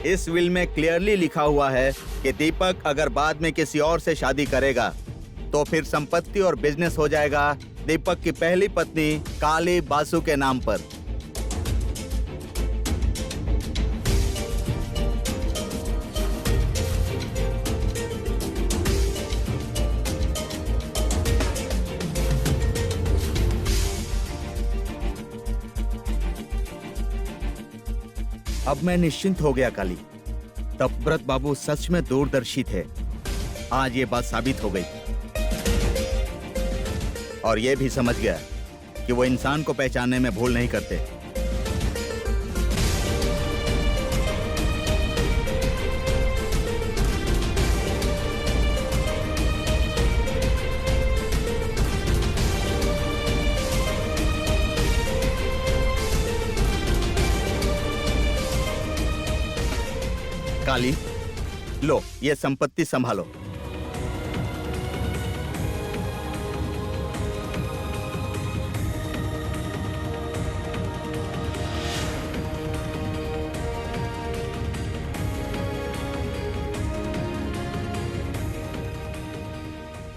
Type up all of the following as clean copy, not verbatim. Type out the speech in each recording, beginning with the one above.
इस विल में क्लियरली लिखा हुआ है कि दीपक अगर बाद में किसी और से शादी करेगा तो फिर संपत्ति और बिजनेस हो जाएगा दीपक की पहली पत्नी काली बासु के नाम पर। अब मैं निश्चिंत हो गया काली। तपव्रत बाबू सच में दूरदर्शी थे। आज ये बात साबित हो गई और ये भी समझ गया कि वो इंसान को पहचानने में भूल नहीं करते। काली, लो ये संपत्ति संभालो।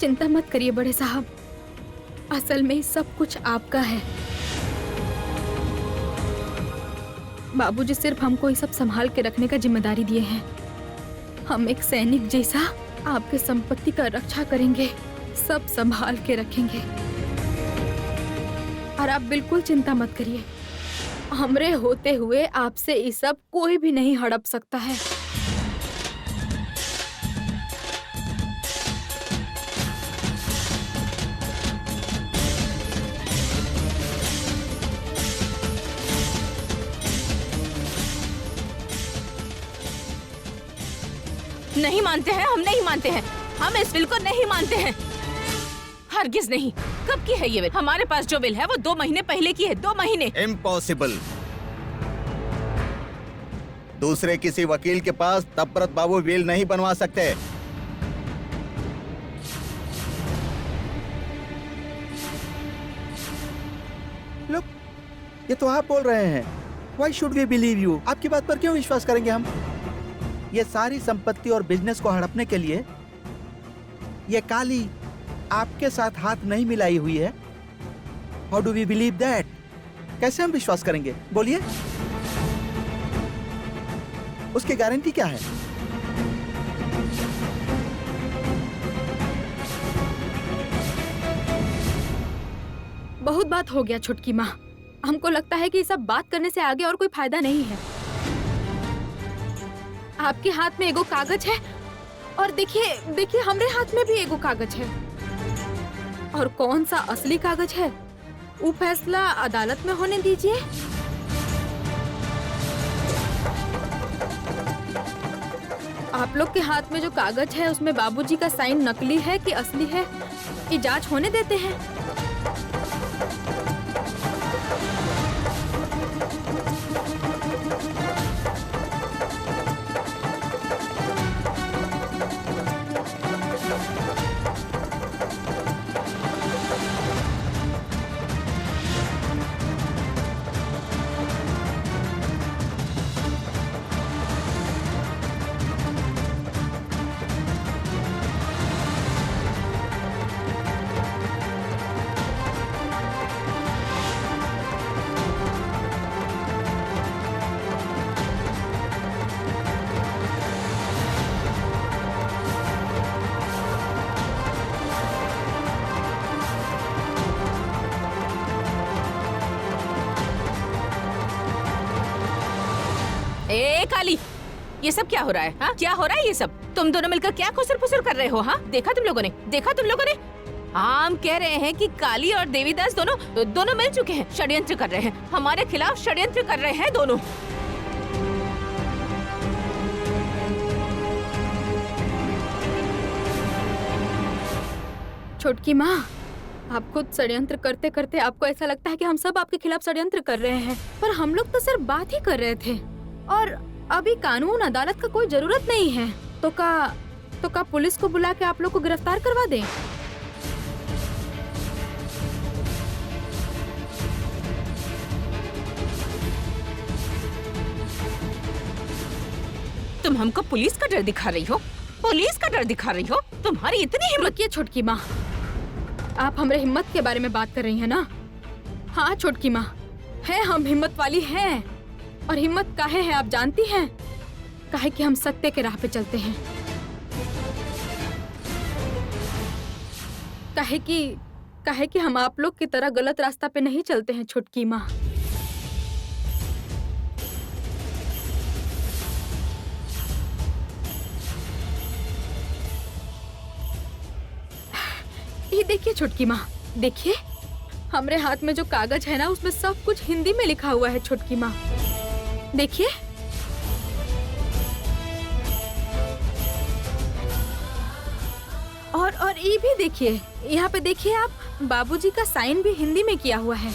चिंता मत करिए बड़े साहब, असल में सब कुछ आपका है। बाबूजी सिर्फ हमको ये सब संभाल के रखने का जिम्मेदारी दिए हैं। हम एक सैनिक जैसा आपके संपत्ति का रक्षा करेंगे, सब संभाल के रखेंगे। और आप बिल्कुल चिंता मत करिए, हमरे होते हुए आपसे ये सब कोई भी नहीं हड़प सकता है। नहीं मानते हैं, हम नहीं मानते हैं, हम इस बिल को नहीं मानते हैं, हरगिज नहीं। कब की है ये बिल? हमारे पास जो बिल है वो 2 महीने पहले की है, 2 महीने। इम्पॉसिबल। दूसरे किसी वकील के पास तपव्रत बाबू विल नहीं बनवा सकते। लोग, ये तो आप बोल रहे हैं। Why should we believe you? आपकी बात पर क्यों विश्वास करेंगे हम? ये सारी संपत्ति और बिजनेस को हड़पने के लिए ये काली आपके साथ हाथ नहीं मिलाई हुई है। How do we believe that? कैसे हम विश्वास करेंगे? बोलिए, उसकी गारंटी क्या है? बहुत बात हो गया छुटकी माँ, हमको लगता है कि ये सब बात करने से आगे और कोई फायदा नहीं है। आपके हाथ में एगो कागज है और देखिए हमारे हाथ में भी एगो कागज है। और कौन सा असली कागज है वो फैसला अदालत में होने दीजिए। आप लोग के हाथ में जो कागज है उसमें बाबूजी का साइन नकली है कि असली है, ये जांच होने देते हैं। ए काली, ये सब क्या हो रहा है? हाँ, क्या हो रहा है ये सब? तुम दोनों मिलकर क्या खुसर फुसर कर रहे हो? हाँ, देखा तुम लोगों ने? हम कह रहे हैं कि काली और देवीदास दोनों मिल चुके हैं, षड्यंत्र कर रहे हैं, हमारे खिलाफ षड्यंत्र कर रहे हैं दोनों। छोटकी माँ, आप खुद षड्यंत्र करते करते आपको ऐसा लगता है कि हम सब आपके खिलाफ षड्यंत्र कर रहे हैं, पर हम लोग तो सिर्फ बात ही कर रहे थे। और अभी कानून अदालत का कोई जरूरत नहीं है, तो का पुलिस को बुला के आप लोग को गिरफ्तार करवा दें। तुम हमको पुलिस का डर दिखा रही हो? पुलिस का डर दिखा रही हो? तुम्हारी इतनी हिम्मत? रुकिए छोटकी माँ, आप हमारे हिम्मत के बारे में बात कर रही हैं ना? हाँ छोटकी माँ, है हम हिम्मत वाली हैं। और हिम्मत काहे है आप जानती हैं? काहे कि हम सत्य के राह पे चलते हैं। काहे कि हम आप लोग की तरह गलत रास्ता पे नहीं चलते हैं छोटकी माँ। ये देखिए छोटकी माँ, देखिए हमारे हाथ में जो कागज है ना, उसमें सब कुछ हिंदी में लिखा हुआ है छोटकी माँ। देखिए और ये भी देखिए, यहाँ पे देखिए आप, बाबूजी का साइन भी हिंदी में किया हुआ है।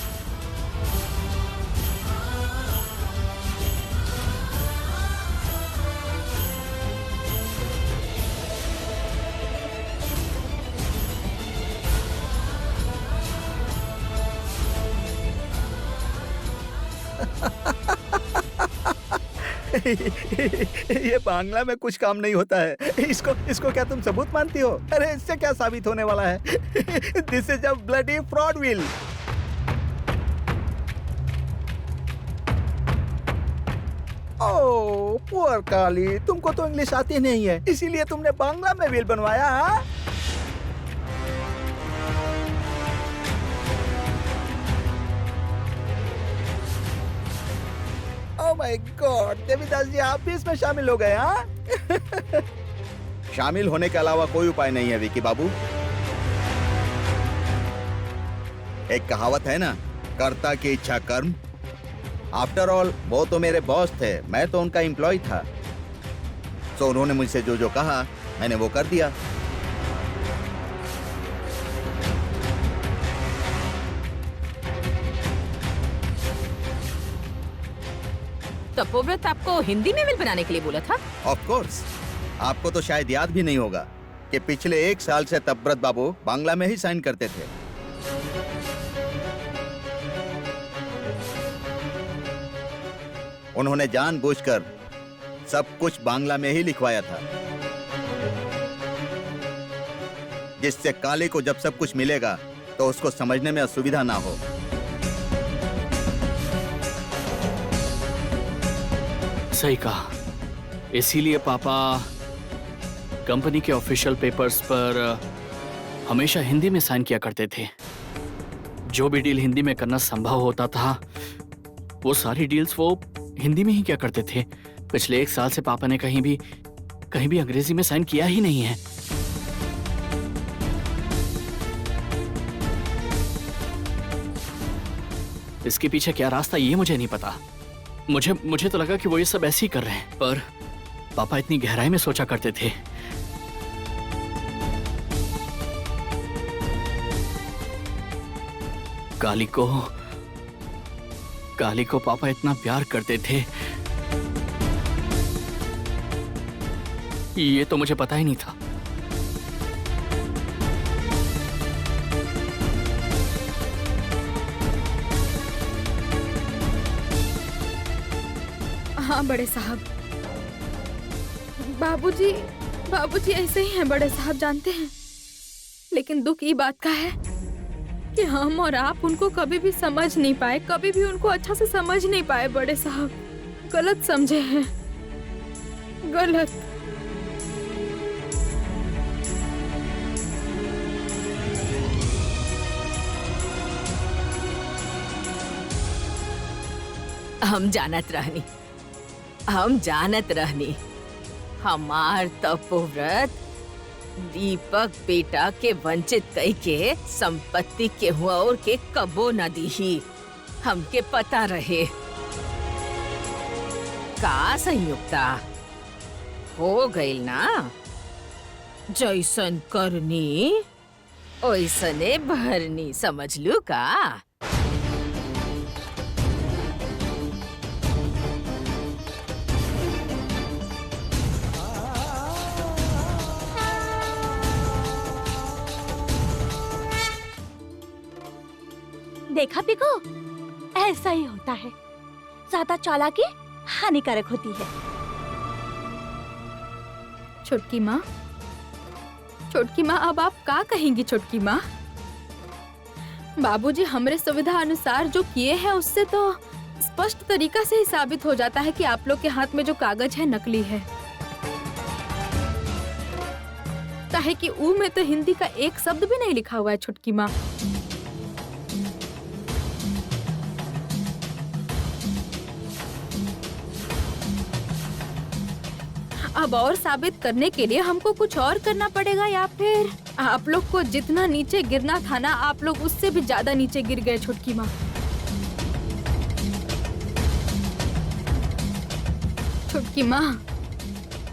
ये बांग्ला में कुछ काम नहीं होता है। इसको क्या तुम सबूत मानती हो? अरे इससे क्या साबित होने वाला है? This is a bloody fraud will. Oh poor Kali, तुमको तो इंग्लिश आती नहीं है, इसीलिए तुमने बांग्ला में विल बनवाया। हाँ? ओह माय गॉड, देवीदास जी आप भी इसमें शामिल हो गए? हाँ? शामिल होने के अलावा कोई उपाय नहीं है विकी बाबू। एक कहावत है ना, कर्ता की इच्छा कर्म। आफ्टर ऑल वो तो मेरे बॉस थे, मैं तो उनका एम्प्लॉय था। तो उन्होंने मुझसे जो जो कहा मैंने वो कर दिया। तपोव्रत आपको हिंदी में विल बनाने के लिए बोला था? ऑफ कोर्स, आपको तो शायद याद भी नहीं होगा कि पिछले 1 साल से तपव्रत बाबू बांग्ला में ही साइन करते थे। उन्होंने जानबूझकर सब कुछ बांग्ला में ही लिखवाया था, जिससे काली को जब सब कुछ मिलेगा तो उसको समझने में असुविधा ना हो। सही कहा। इसीलिए पापा कंपनी के ऑफिशियल पेपर्स पर हमेशा हिंदी में साइन किया करते थे। जो भी डील हिंदी में करना संभव होता था, वो सारी डील्स वो हिंदी में ही किया करते थे। पिछले 1 साल से पापा ने कहीं भी अंग्रेजी में साइन किया ही नहीं है। इसके पीछे क्या रास्ता, ये मुझे नहीं पता। मुझे तो लगा कि वो ये सब ऐसे ही कर रहे हैं, पर पापा इतनी गहराई में सोचा करते थे। काली को पापा इतना प्यार करते थे, ये तो मुझे पता ही नहीं था। हाँ बड़े साहब, बाबूजी ऐसे ही हैं बड़े साहब, जानते हैं। लेकिन दुख ये बात का है कि हम और आप उनको कभी भी समझ नहीं पाए, कभी भी उनको अच्छा से समझ नहीं पाए बड़े साहब। गलत समझे हैं, गलत। हम जानत रहनी हमार तपोव्रत दीपक बेटा के वंचित कई के संपत्ति के हुआ और के कबो न दीही। हमके पता रहे। का संयुक्ता हो गई ना, जैसन करनी ओइसने भरनी, समझ लू का? देखा पिको, ऐसा ही होता है। ज्यादा चालाकी हानिकारक होती है। छोटकी माँ, छोटकी माँ, अब आप का कहेंगी छोटकी माँ? बाबूजी हमरे सुविधा अनुसार जो किए हैं उससे तो स्पष्ट तरीका से ही साबित हो जाता है कि आप लोग के हाथ में जो कागज है नकली है। काहे कि ऊ में तो हिंदी का एक शब्द भी नहीं लिखा हुआ है छोटकी माँ। अब और साबित करने के लिए हमको कुछ और करना पड़ेगा या फिर आप लोग को जितना नीचे गिरना था ना, आप लोग उससे भी ज्यादा नीचे गिर गए छोटकी माँ।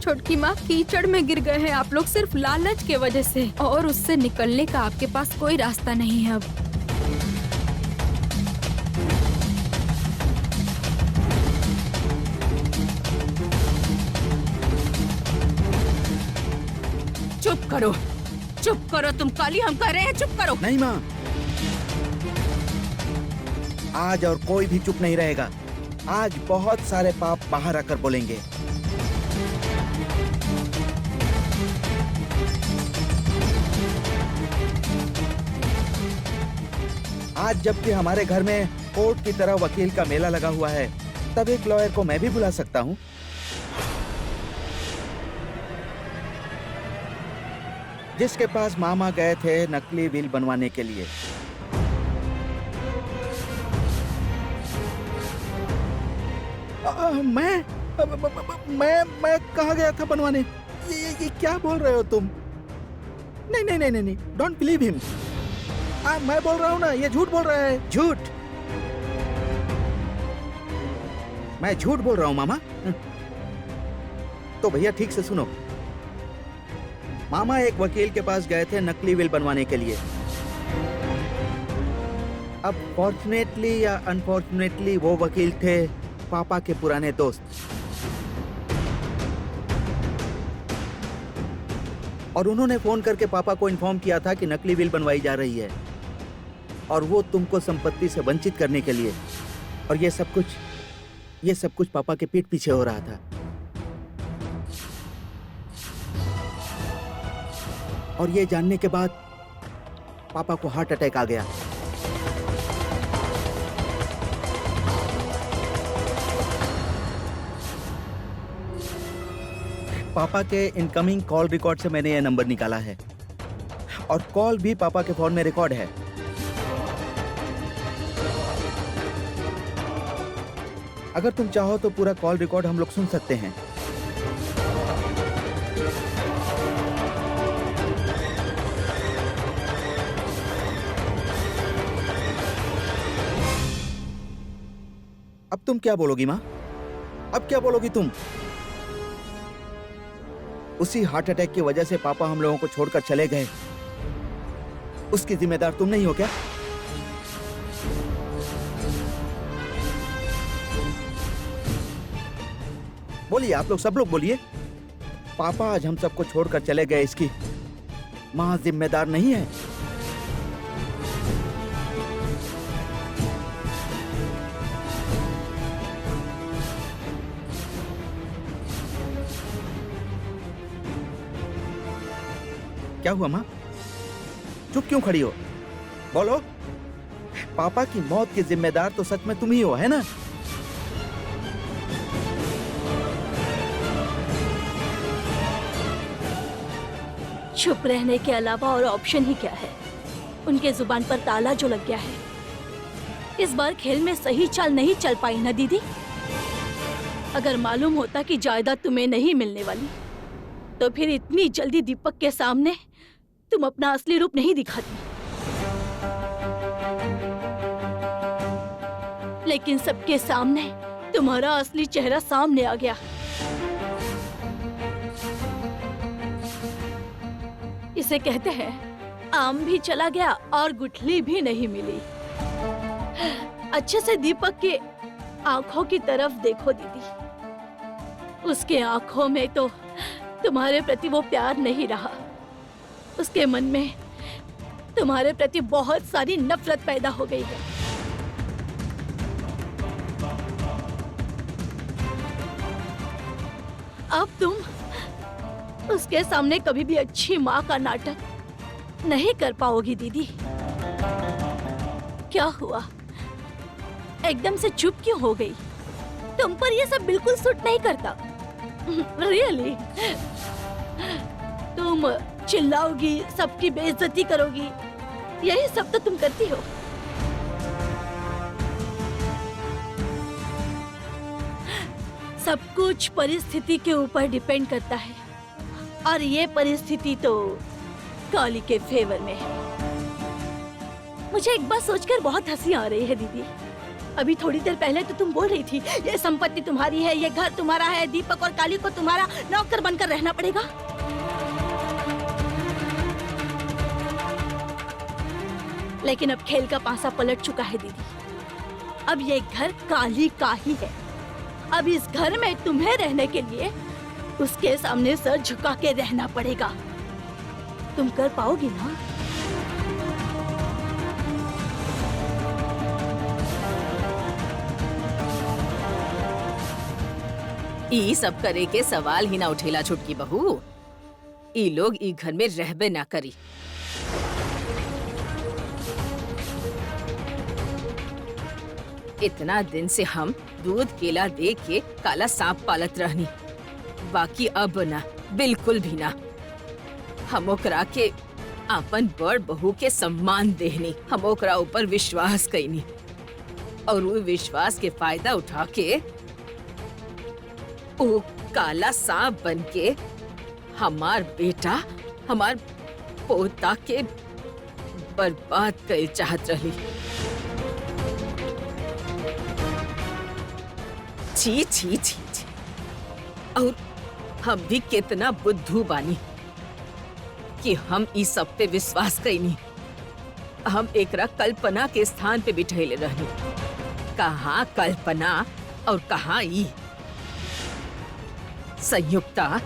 छोटकी माँ कीचड़ में गिर गए हैं आप लोग सिर्फ लालच के वजह से, और उससे निकलने का आपके पास कोई रास्ता नहीं है अब। चुप करो तुम काली, हम कह रहे हैं चुप करो। नहीं माँ, आज और कोई भी चुप नहीं रहेगा। आज बहुत सारे पाप बाहर आकर बोलेंगे। आज जबकि हमारे घर में कोर्ट की तरह वकील का मेला लगा हुआ है, तब एक लॉयर को मैं भी बुला सकता हूँ। जिसके पास मामा गए थे नकली विल बनवाने के लिए। मैं कहाँ गया था बनवाने? ये क्या बोल रहे हो तुम? नहीं, डोंट बिलीव हिम। मैं बोल रहा हूँ ना, ये झूठ बोल रहा है। झूठ? मैं झूठ बोल रहा हूँ मामा? तो भैया ठीक से सुनो। मामा एक वकील के पास गए थे नकली विल बनवाने के लिए। अब फॉर्चुनेटली या अनफॉर्चुनेटली वो वकील थे पापा के पुराने दोस्त, और उन्होंने फोन करके पापा को इन्फॉर्म किया था कि नकली विल बनवाई जा रही है, और वो तुमको संपत्ति से वंचित करने के लिए। और ये सब कुछ पापा के पीठ पीछे हो रहा था। और ये जानने के बाद पापा को हार्ट अटैक आ गया। पापा के इनकमिंग कॉल रिकॉर्ड से मैंने यह नंबर निकाला है, और कॉल भी पापा के फोन में रिकॉर्ड है। अगर तुम चाहो तो पूरा कॉल रिकॉर्ड हम लोग सुन सकते हैं। अब तुम क्या बोलोगी माँ? अब क्या बोलोगी तुम? उसी हार्ट अटैक की वजह से पापा हम लोगों को छोड़कर चले गए, उसकी जिम्मेदार तुम नहीं हो क्या? बोलिए, आप लोग सब लोग बोलिए। पापा आज हम सबको छोड़कर चले गए, इसकी माँ जिम्मेदार नहीं है? क्या हुआ माँ? चुप क्यों खड़ी हो? बोलो। पापा की मौत की जिम्मेदार तो सच में तुम ही हो, है ना? चुप रहने के अलावा और ऑप्शन ही क्या है? उनके जुबान पर ताला जो लग गया है। इस बार खेल में सही चाल नहीं चल पाई ना दीदी? अगर मालूम होता कि जायदाद तुम्हें नहीं मिलने वाली, तो फिर इतनी जल्दी दीपक के सामने तुम अपना असली रूप नहीं दिखाती। लेकिन सबके सामने तुम्हारा असली चेहरा सामने आ गया। इसे कहते हैं आम भी चला गया और गुठली भी नहीं मिली। अच्छे से दीपक के आंखों की तरफ देखो दीदी। उसके आंखों में तो तुम्हारे प्रति वो प्यार नहीं रहा। उसके मन में तुम्हारे प्रति बहुत सारी नफरत पैदा हो गई है। अब उसके सामने कभी भी अच्छी माँ का नाटक नहीं कर पाओगी दीदी। क्या हुआ, एकदम से चुप क्यों हो गई? तुम पर ये सब बिल्कुल सूट नहीं करता। रियली तुम चिल्लाओगी, सबकी बेइज्जती करोगी, यही सब तो तुम करती हो। सब कुछ परिस्थिति के ऊपर डिपेंड करता है और ये परिस्थिति तो काली के फेवर में है। मुझे एक बात सोचकर बहुत हंसी आ रही है दीदी। अभी थोड़ी देर पहले तो तुम बोल रही थी ये संपत्ति तुम्हारी है, ये घर तुम्हारा है, दीपक और काली को तुम्हारा नौकर बनकर रहना पड़ेगा। लेकिन अब खेल का पासा पलट चुका है दीदी। अब ये घर काली का ही है। अब इस घर में तुम्हें रहने के लिए उसके सामने सर झुका के रहना पड़ेगा। तुम कर पाओगी ना? ई सब करे के सवाल ही ना उठेला छुटकी बहू। ई लोग ई घर में रहबे ना करी। इतना दिन से हम दूध केला दे के काला सांप पालत रहनी, बाकी अब ना, बिल्कुल भी ना। हम ओकरा के अपन बड़ बहू के सम्मान देहनी, हम ओकरा ऊपर विश्वास कईनी और वो विश्वास के फायदा उठा के ओ काला सांप बन के हमार बेटा, हमार पोता के बर्बाद कर चाहत रही। छी छी छी छी। और हम भी कितना बुद्धू बानी कि हम इस सब पे विश्वास कईनी। हम एकरा कल्पना के स्थान पे बिठैले रहनी। कहाँ कल्पना और कहाँ ई संयुक्ता।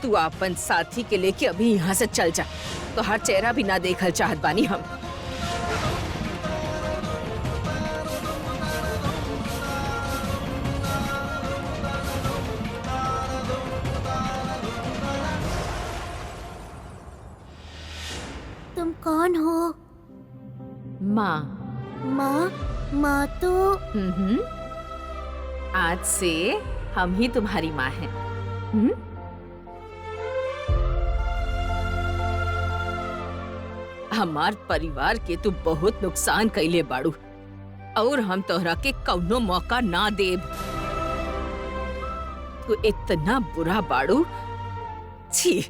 तू अपन साथी के लेके अभी यहाँ से चल जा, तो हर चेहरा भी ना देखल चाहत बानी हम। तुम कौन हो? माँ। माँ? माँ तो आज से हम ही तुम्हारी माँ हैं। हमार परिवार के तू बहुत नुकसान कैले बाड़ू और हम तोहरा के कौनो मौका ना देब। तू इतना बुरा बाड़ू। छी,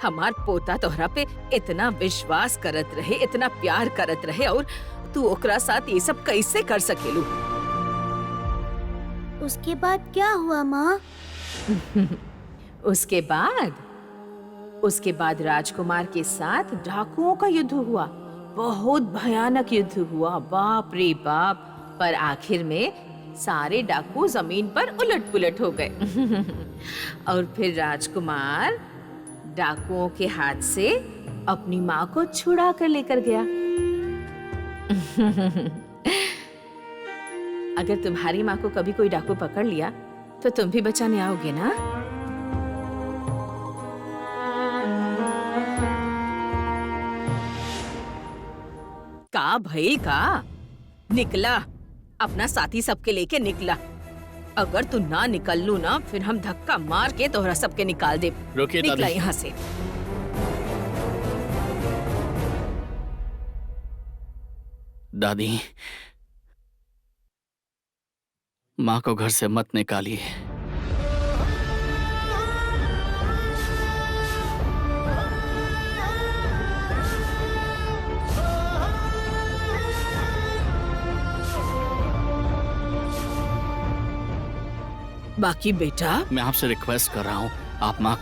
हमार पोता तोहरा पे इतना विश्वास करत रहे, इतना प्यार करत रहे और तू ओकरा साथ ये सब कैसे कर सकेलू? उसके बाद क्या हुआ माँ? उसके बाद राजकुमार के साथ डाकुओं का युद्ध हुआ। बहुत भयानक युद्ध हुआ, बाप रे बाप। पर आखिर में सारे डाकू जमीन पर उलट पुलट हो गए। और फिर राजकुमार डाकुओं के हाथ से अपनी माँ को छुड़ा कर लेकर गया। अगर तुम्हारी माँ को कभी कोई डाकू पकड़ लिया तो तुम भी बचाने आओगे ना? का भई का? निकला, अपना साथी सबके लेके निकला। अगर तू ना निकल लू ना, फिर हम धक्का मार के तोहरा सबके निकाल दे। रुकिए निकला दादी। यहाँ से। दादी, माँ को घर से मत निकालिए। बाकी बेटा, मैं आपसे रिक्वेस्ट कर रहा हूँ, आप माँ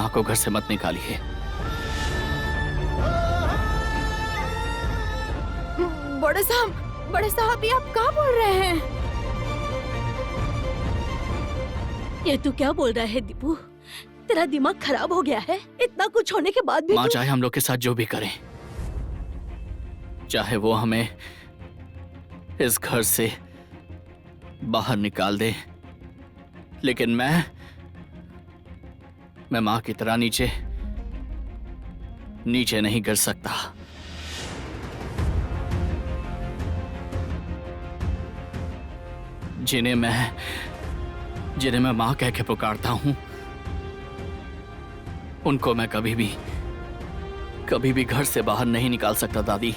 को घर से मत निकालिए। बड़े साहब ये आप क्या बोल रहे हैं? ये तू क्या बोल रहा है दीपू? तेरा दिमाग खराब हो गया है? इतना कुछ होने के बाद भी माँ तू... चाहे हम लोग के साथ जो भी करें, चाहे वो हमें इस घर से बाहर निकाल दे, लेकिन मैं मैं माँ की तरह नीचे नीचे नहीं गिर सकता। जिन्हें मैं माँ कह के पुकारता हूं, उनको मैं कभी भी घर से बाहर नहीं निकाल सकता दादी।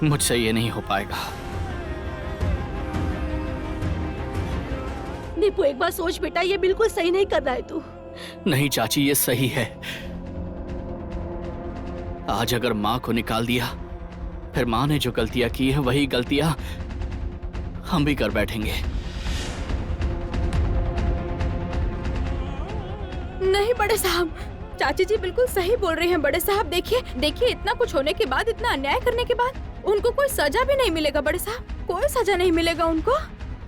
मुझसे ये नहीं हो पाएगा। दीपू एक बार सोच बेटा, ये बिल्कुल सही नहीं कर रहा है तू। नहीं चाची, ये सही है। आज अगर माँ को निकाल दिया, फिर माँ ने जो गलतियां की है वही गलतियां हम भी कर बैठेंगे। नहीं बड़े साहब, चाची जी बिल्कुल सही बोल रहे हैं बड़े साहब। देखिए इतना कुछ होने के बाद, इतना अन्याय करने के बाद उनको कोई सजा भी नहीं मिलेगा बड़े साहब, कोई सजा नहीं मिलेगा उनको।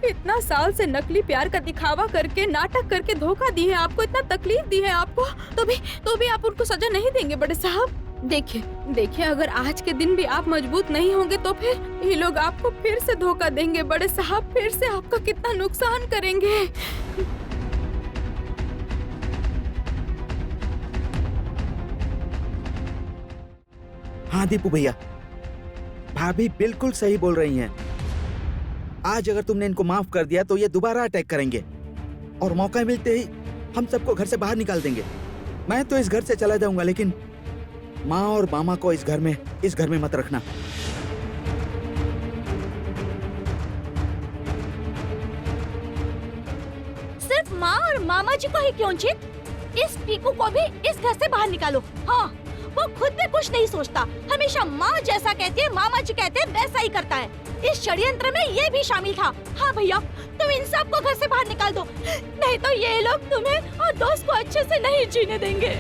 इतना साल से नकली प्यार का दिखावा करके, नाटक करके धोखा दी है आपको, इतना तकलीफ दी है आपको, तो भी आप उनको सजा नहीं देंगे बड़े साहब। देखिए अगर आज के दिन भी आप मजबूत नहीं होंगे तो फिर ये लोग आपको फिर से धोखा देंगे बड़े साहब, फिर से आपका कितना नुकसान करेंगे। हाँ दीपू भैया, भाभी बिल्कुल सही बोल रही हैं। आज अगर तुमने इनको माफ कर दिया तो ये दोबारा अटैक करेंगे और मौका मिलते ही हम सबको घर से बाहर निकाल देंगे। मैं तो इस घर से चला जाऊंगा, लेकिन माँ और मामा को इस घर में मत रखना। सिर्फ माँ और मामा जी को ही क्यों चित, इस पीकू को भी इस घर से बाहर निकालो। हाँ, वो खुद में कुछ नहीं सोचता, हमेशा माँ जैसा कहती है, मामा जी कहते हैं वैसा ही करता है। इस षड्यंत्र में ये भी शामिल था। हाँ भैया, तुम इन सबको घर से बाहर निकाल दो, नहीं तो ये लोग तुम्हें और दोस्त को अच्छे से नहीं जीने देंगे।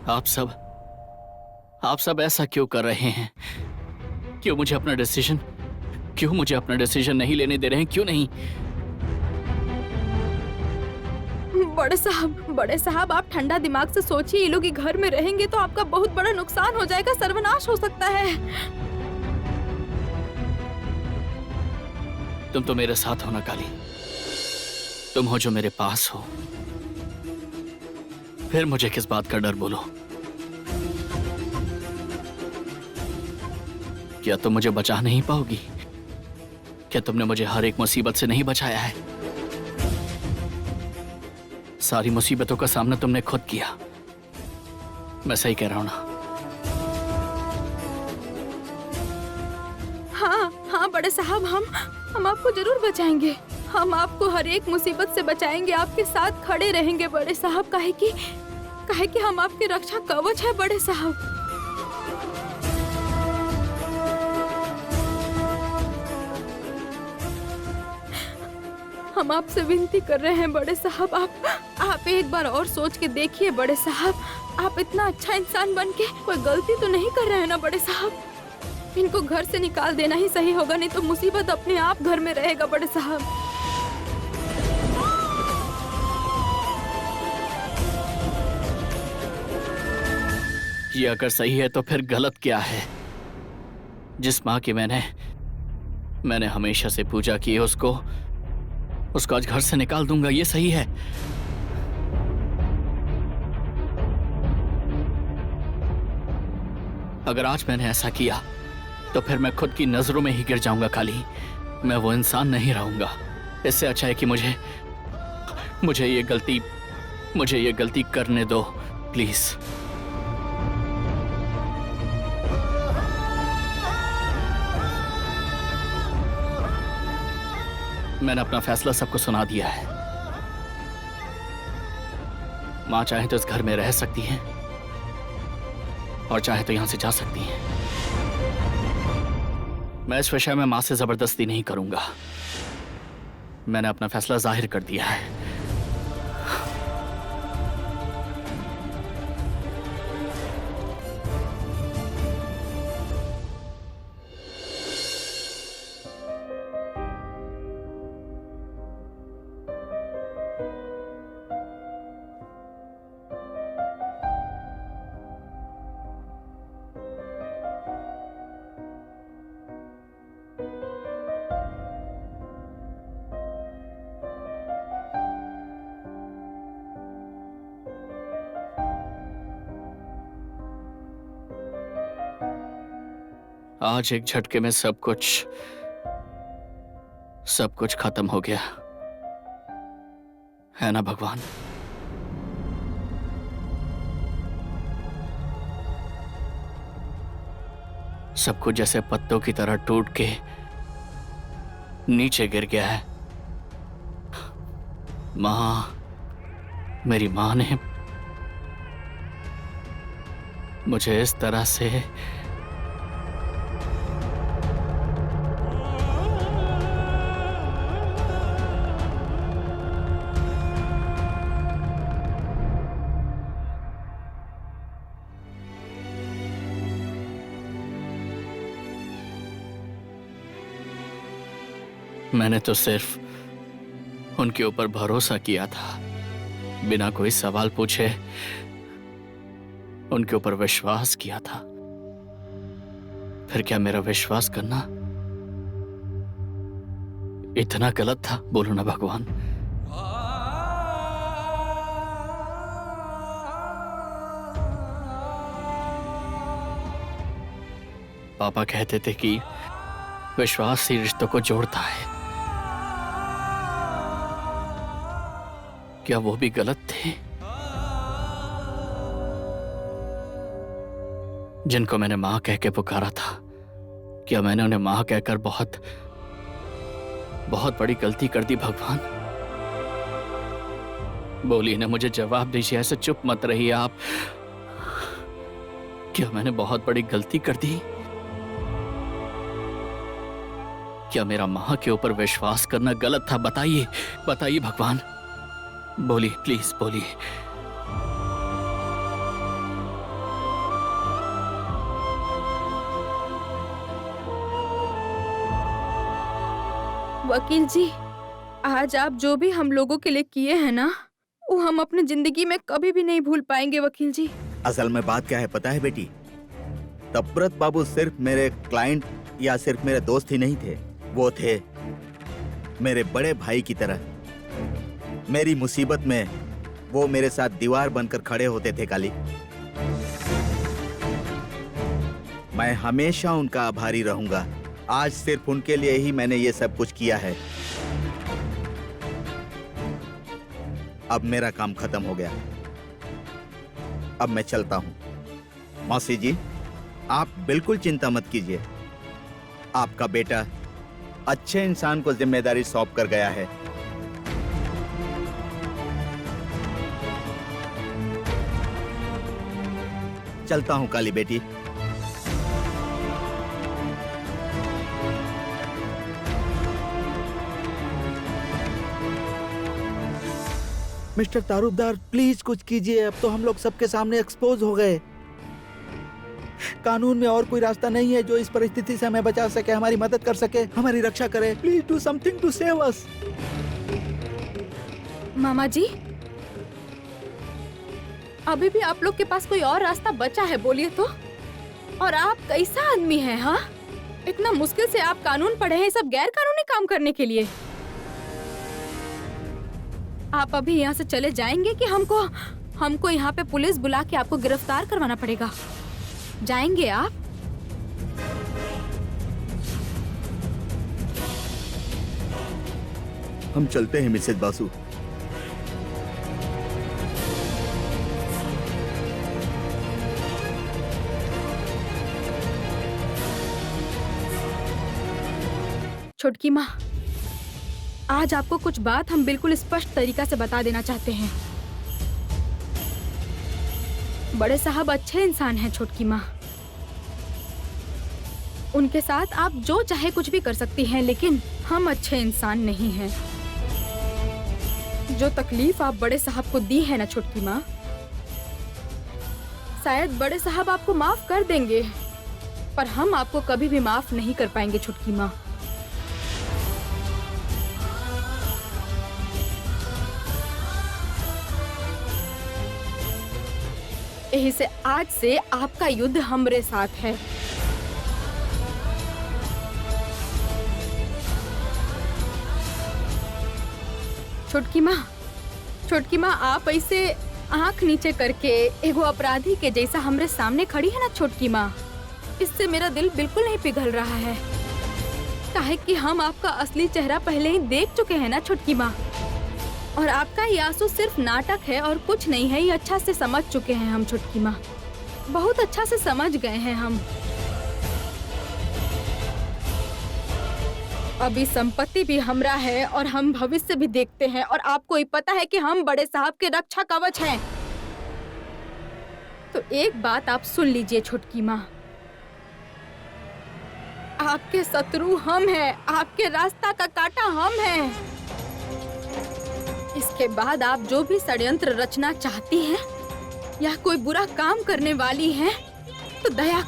आप सब ऐसा क्यों कर रहे हैं? क्यों मुझे अपना डिसीजन नहीं लेने दे रहे हैं? क्यों नहीं? बड़े साहब आप ठंडा दिमाग से सोचिए, ये लोग घर में रहेंगे तो आपका बहुत बड़ा नुकसान हो जाएगा, सर्वनाश हो सकता है। तुम तो मेरे साथ हो ना काली, तुम हो जो मेरे पास हो, फिर मुझे किस बात का डर? बोलो, क्या तुम मुझे बचा नहीं पाओगी? क्या तुमने मुझे हर एक मुसीबत से नहीं बचाया है? सारी मुसीबतों का सामना तुमने खुद किया। मैं सही कह रहा हूं ना? हाँ बड़े साहब, हम आपको जरूर बचाएंगे। हम आपको हर एक मुसीबत से बचाएंगे, आपके साथ खड़े रहेंगे बड़े साहब, काहे कि हम आपके रक्षा कवच है बड़े साहब। हम आपसे विनती कर रहे हैं बड़े साहब, आप एक बार और सोच के देखिए बड़े साहब। आप इतना अच्छा इंसान बन के कोई गलती तो नहीं कर रहे हैं ना बड़े साहब? इनको घर से निकाल देना ही सही होगा, नहीं तो मुसीबत अपने आप घर में रहेगा बड़े साहब। ये अगर सही है तो फिर गलत क्या है? जिस माँ की मैंने हमेशा से पूजा की है, उसको आज घर से निकाल दूंगा, ये सही है? अगर आज मैंने ऐसा किया तो फिर मैं खुद की नजरों में ही गिर जाऊंगा काली। मैं वो इंसान नहीं रहूंगा। इससे अच्छा है कि मुझे ये गलती करने दो, प्लीज। मैंने अपना फैसला सबको सुना दिया है। माँ चाहे तो इस घर में रह सकती हैं और चाहे तो यहां से जा सकती हैं। मैं इस विषय में माँ से जबरदस्ती नहीं करूंगा। मैंने अपना फैसला जाहिर कर दिया है। आज एक झटके में सब कुछ खत्म हो गया, है ना भगवान? सब कुछ जैसे पत्तों की तरह टूट के नीचे गिर गया है। मेरी माँ ने मुझे इस तरह से मैंने तो सिर्फ उनके ऊपर भरोसा किया था, बिना कोई सवाल पूछे उनके ऊपर विश्वास किया था। फिर क्या मेरा विश्वास करना इतना गलत था? बोलो ना भगवान। पापा कहते थे कि विश्वास ही रिश्तों को जोड़ता है। क्या वो भी गलत थे? जिनको मैंने मां कह के पुकारा था, क्या मैंने उन्हें मां कहकर बहुत बड़ी गलती कर दी भगवान? बोलिए ना, मुझे जवाब दीजिए, ऐसे चुप मत रहिए आप। क्या मैंने बहुत बड़ी गलती कर दी? क्या मेरा मां के ऊपर विश्वास करना गलत था? बताइए बताइए भगवान, बोलिए प्लीज बोलिए। वकील जी, आज आप जो भी हम लोगों के लिए किए हैं ना, वो हम अपनी जिंदगी में कभी भी नहीं भूल पाएंगे वकील जी। असल में बात क्या है पता है बेटी, तब्रत बाबू सिर्फ मेरे क्लाइंट या सिर्फ मेरे दोस्त ही नहीं थे, वो थे मेरे बड़े भाई की तरह। मेरी मुसीबत में वो मेरे साथ दीवार बनकर खड़े होते थे काली। मैं हमेशा उनका आभारी रहूंगा। आज सिर्फ उनके लिए ही मैंने ये सब कुछ किया है। अब मेरा काम खत्म हो गया, अब मैं चलता हूं। मौसी जी, आप बिल्कुल चिंता मत कीजिए, आपका बेटा अच्छे इंसान को जिम्मेदारी सौंप कर गया है। चलता हूं काली बेटी। मिस्टर तारुबदार, प्लीज कुछ कीजिए। अब तो हम लोग सबके सामने एक्सपोज हो गए। कानून में और कोई रास्ता नहीं है जो इस परिस्थिति से हमें बचा सके, हमारी मदद कर सके, हमारी रक्षा करे। Please do something to save us. मामा जी, अभी भी आप लोग के पास कोई और रास्ता बचा है? बोलिए तो। और आप कैसा आदमी हैं? हाँ, इतना मुश्किल से आप कानून पढ़े हैं सब गैर कानूनी काम करने के लिए। आप अभी यहाँ से चले जाएंगे कि हमको यहाँ पे पुलिस बुला के आपको गिरफ्तार करवाना पड़ेगा? जाएंगे आप? हम चलते हैं मिसेज बासु। छोटकी माँ, आज आपको कुछ बात हम बिल्कुल स्पष्ट तरीका से बता देना चाहते हैं। बड़े साहब अच्छे इंसान हैं छोटकी माँ, उनके साथ आप जो चाहे कुछ भी कर सकती हैं, लेकिन हम अच्छे इंसान नहीं हैं। जो तकलीफ आप बड़े साहब को दी है ना छोटकी माँ, शायद बड़े साहब आपको माफ कर देंगे, पर हम आपको कभी भी माफ नहीं कर पाएंगे छोटकी माँ। यही से आज से आपका युद्ध हमरे साथ है। छोटकी माँ, आप ऐसे आंख नीचे करके एगो अपराधी के जैसा हमरे सामने खड़ी है ना छोटकी माँ, इससे मेरा दिल बिल्कुल नहीं पिघल रहा है, काहे कि हम आपका असली चेहरा पहले ही देख चुके हैं ना छुटकी माँ। और आपका ये आंसू सिर्फ नाटक है और कुछ नहीं है, ये अच्छा से समझ चुके हैं हम छुटकी माँ, बहुत अच्छा से समझ गए हैं हम। अभी संपत्ति भी हमरा है और हम भविष्य भी देखते हैं, और आपको ही पता है कि हम बड़े साहब के रक्षा कवच हैं। तो एक बात आप सुन लीजिए छुटकी माँ, आपके शत्रु हम हैं, आपके रास्ता का कांटा हम हैं। इसके बाद आप जो भी षड्यंत्र रचना चाहती हैं या कोई बुरा काम करने वाली हैं, तो दया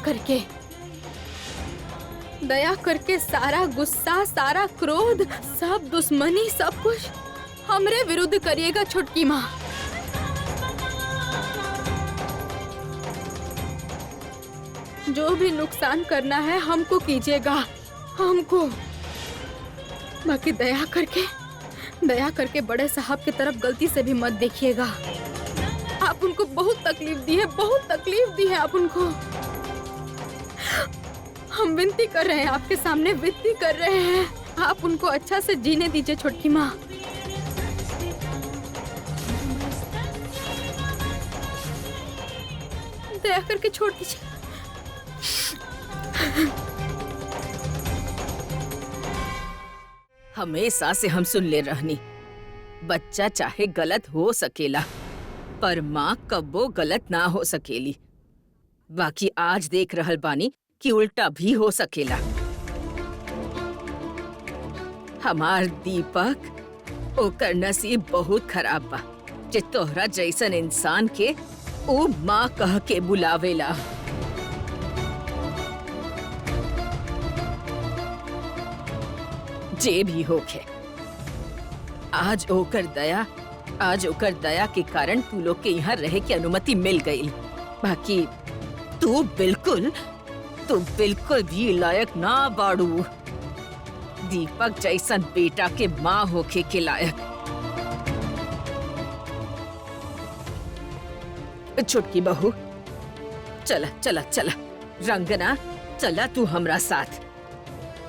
करके सारा गुस्सा, सारा क्रोध, सब दुश्मनी, सब कुछ हमरे विरुद्ध करिएगा छुटकी माँ। जो भी नुकसान करना है हमको कीजिएगा, हमको। बाकी दया करके बड़े साहब की तरफ गलती से भी मत देखिएगा। आप उनको बहुत तकलीफ दी है आप उनको। हम विनती कर रहे हैं, आपके सामने विनती कर रहे हैं, आप उनको अच्छा से जीने दीजिए छुटकी माँ। दया करके छोड़ दीजिए। हमेशा से हम सुन ले रहनी, बच्चा चाहे गलत हो सकेला पर माँ कब्बो गलत ना हो सकेली। बाकी आज देख रहल बानी कि उल्टा भी हो सकेला। हमार दीपक ओकर नसीब बहुत खराब बा जे तोहरा जैसन इंसान के ओ माँ कह के बुलावेला। जे भी होखे, आज ओकर दया के कारण तू लोग के यहाँ रहे की अनुमति मिल गई। बाकी तू बिल्कुल भी लायक ना बाड़ू दीपक जैसन बेटा के माँ होखे के लायक। छुटकी बहू, चला रंगना, चला तू हमरा साथ।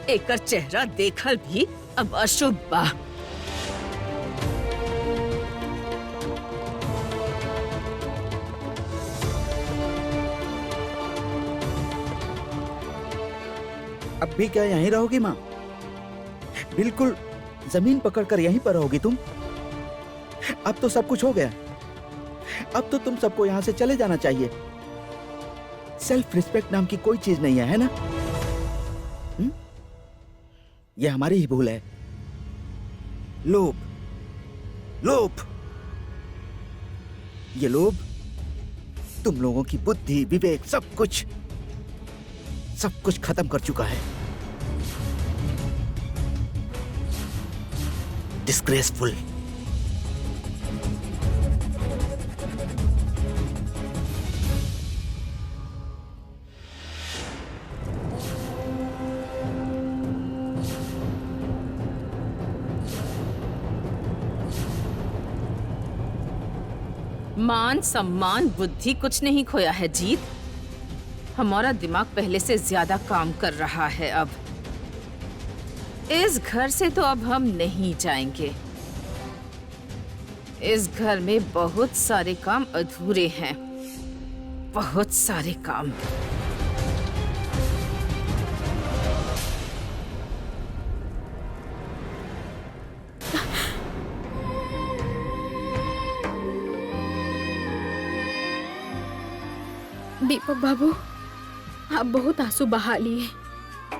एकर चेहरा देखल भी अब अशुभ बा। अब भी क्या यहीं रहोगी माँ? बिल्कुल जमीन पकड़कर यहीं पर रहोगी तुम? अब तो सब कुछ हो गया, अब तो तुम सबको यहाँ से चले जाना चाहिए। सेल्फ रिस्पेक्ट नाम की कोई चीज नहीं है ना? ये हमारी ही भूल है। लोभ, ये लोभ तुम लोगों की बुद्धि, विवेक, सब कुछ खत्म कर चुका है। डिस्ग्रेसफुल। मान सम्मान बुद्धि कुछ नहीं खोया है जीत। हमारा दिमाग पहले से ज्यादा काम कर रहा है। अब इस घर से तो अब हम नहीं जाएंगे। इस घर में बहुत सारे काम अधूरे हैं, बहुत सारे काम। दीपक बाबू, आप बहुत आंसू बहा लिए,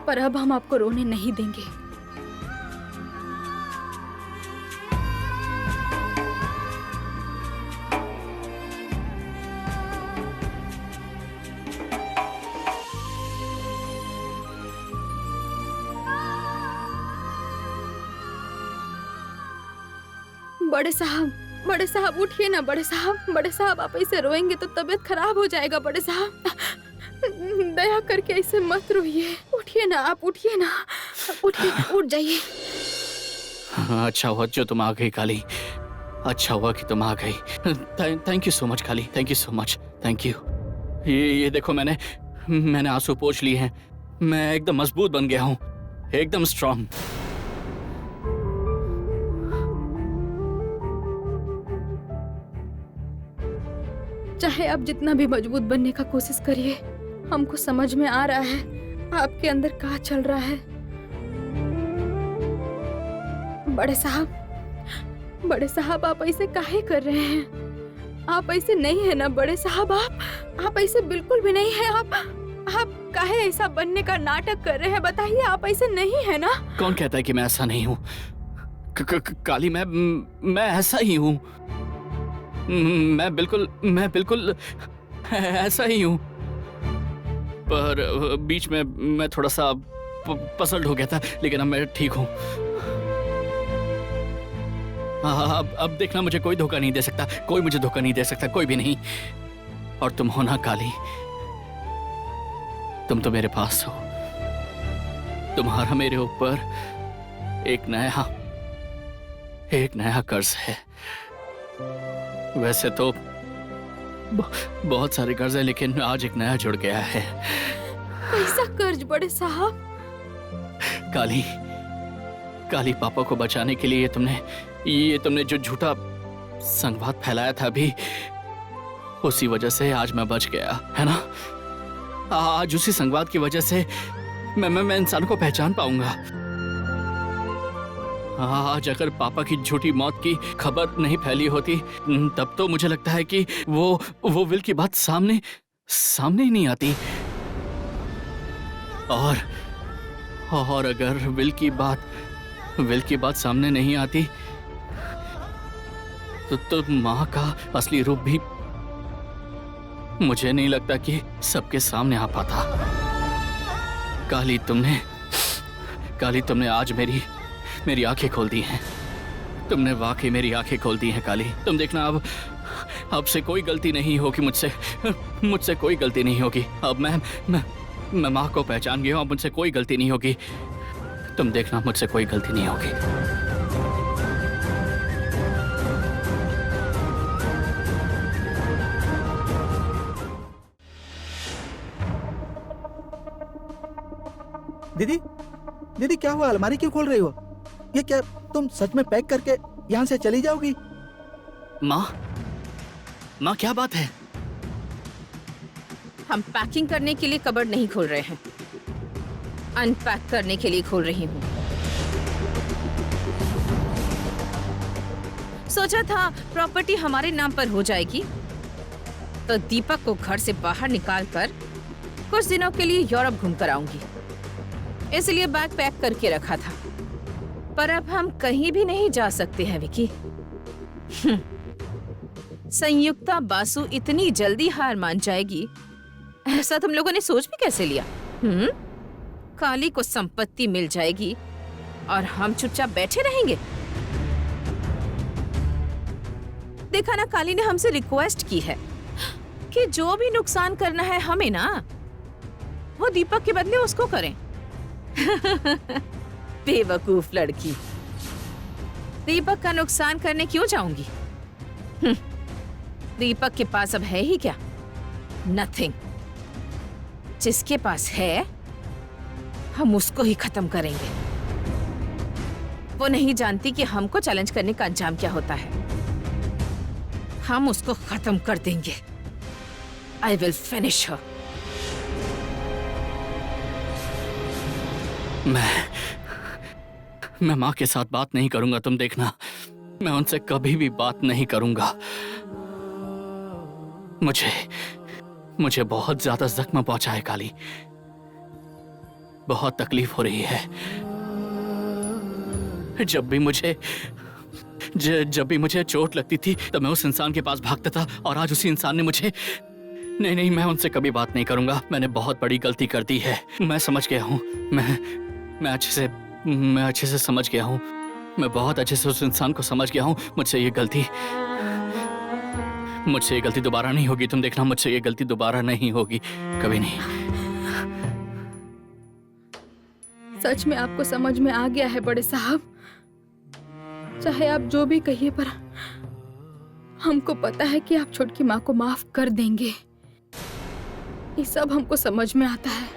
पर अब हम आपको रोने नहीं देंगे। बड़े साहब उठिए ना। बड़े साहब आप ऐसे रोएंगे तो तबीयत खराब हो जाएगा। बड़े साहब दया करके ऐसे मत रोइए। उठिए ना, आप उठिए ना, उठिए, उठ जाइए। अच्छा हुआ जो तुम आ गई काली, अच्छा हुआ कि तुम आ गई। Thank you so much Kali, thank you so much, thank you. ये देखो मैंने मैंने आंसू पोंछ लिए हैं। मैं एकदम मजबूत बन गया हूँ, एकदम स्ट्रांग। चाहे आप जितना भी मजबूत बनने का कोशिश करिए, हमको समझ में आ रहा है आपके अंदर क्या चल रहा है। बड़े साहब आप ऐसे काहे कर रहे हैं? आप ऐसे नहीं है ना बड़े साहब, आप ऐसे बिल्कुल भी नहीं है। आप काहे ऐसा बनने का नाटक कर रहे हैं? बताइए, आप ऐसे नहीं है ना? कौन कहता है कि मैं ऐसा नहीं हूँ? काली, मैं ऐसा ही हूँ। मैं बिल्कुल ऐसा ही हूँ। पर बीच में मैं थोड़ा सा पसल्ड हो गया था, लेकिन अब मैं ठीक हूँ। अब देखना, मुझे कोई धोखा नहीं दे सकता, कोई मुझे धोखा नहीं दे सकता, कोई भी नहीं। और तुम हो ना काली, तुम तो मेरे पास हो। तुम्हारा मेरे ऊपर एक नया कर्ज है। वैसे तो बहुत सारे कर्ज है, लेकिन आज एक नया जुड़ गया है। कैसा कर्ज बड़े साहब? काली, पापा को बचाने के लिए ये तुमने जो झूठा संवाद फैलाया था अभी, उसी वजह से आज मैं बच गया, है ना? आज उसी संवाद की वजह से मैं इंसान को पहचान पाऊंगा। आज अगर पापा की झूठी मौत की खबर नहीं फैली होती, तब तो मुझे लगता है कि वो विल की बात सामने ही नहीं आती। और अगर विल की बात सामने नहीं आती, तो माँ का असली रूप भी मुझे नहीं लगता कि सबके सामने आ पाता। काली, तुमने आज मेरी आंखें खोल दी हैं। तुमने वाकई मेरी आंखें खोल दी हैं काली। तुम देखना, अब से कोई गलती नहीं होगी मुझसे कोई गलती नहीं होगी। अब मैं माँ को पहचान गया हूँ, अब मुझसे कोई गलती नहीं होगी। तुम देखना, मुझसे कोई गलती नहीं होगी। दीदी क्या हुआ? अलमारी क्यों खोल रही हो? ये क्या तुम सच में पैक करके यहाँ से चली जाओगी? माँ क्या बात है? हम पैकिंग करने के लिए कबर्ड नहीं खोल रहे हैं, अनपैक करने के लिए खोल रही हूँ। सोचा था प्रॉपर्टी हमारे नाम पर हो जाएगी, तो दीपक को घर से बाहर निकालकर कुछ दिनों के लिए यूरोप घूम कर आऊंगी, इसलिए बैग पैक करके रखा था। पर अब हम कहीं भी नहीं जा सकते हैं विकी। संयुक्ता बासु इतनी जल्दी हार मान जाएगी, ऐसा तुम लोगों ने सोच भी कैसे लिया? काली को संपत्ति मिल जाएगी और हम चुपचाप बैठे रहेंगे। देखा ना, काली ने हमसे रिक्वेस्ट की है कि जो भी नुकसान करना है हमें ना, वो दीपक के बदले उसको करें। बेवकूफ लड़की, दीपक का नुकसान करने क्यों जाऊंगी? दीपक के पास अब है ही क्या? नथिंग। जिसके पास है हम उसको ही खत्म करेंगे। वो नहीं जानती कि हमको चैलेंज करने का अंजाम क्या होता है। हम उसको खत्म कर देंगे। आई विल फिनिश हर। मैं माँ के साथ बात नहीं करूंगा, तुम देखना। मैं उनसे कभी भी बात नहीं करूंगा। मुझे बहुत ज्यादा जख्म पहुंचा है काली, बहुत तकलीफ हो रही है। जब भी मुझे चोट लगती थी तो मैं उस इंसान के पास भागता था, और आज उसी इंसान ने मुझे... नहीं, मैं उनसे कभी बात नहीं करूंगा। मैंने बहुत बड़ी गलती कर दी है। मैं समझ गया हूँ। मैं अच्छे से समझ गया हूँ। मैं बहुत अच्छे से उस इंसान को समझ गया हूँ। मुझसे ये गलती दोबारा नहीं होगी। तुम देखना, मुझसे ये गलती दोबारा नहीं होगी, कभी नहीं। सच में आपको समझ में आ गया है बड़े साहब। चाहे आप जो भी कहिए, पर हमको पता है कि आप छोटकी माँ को माफ कर देंगे। ये सब हमको समझ में आता है।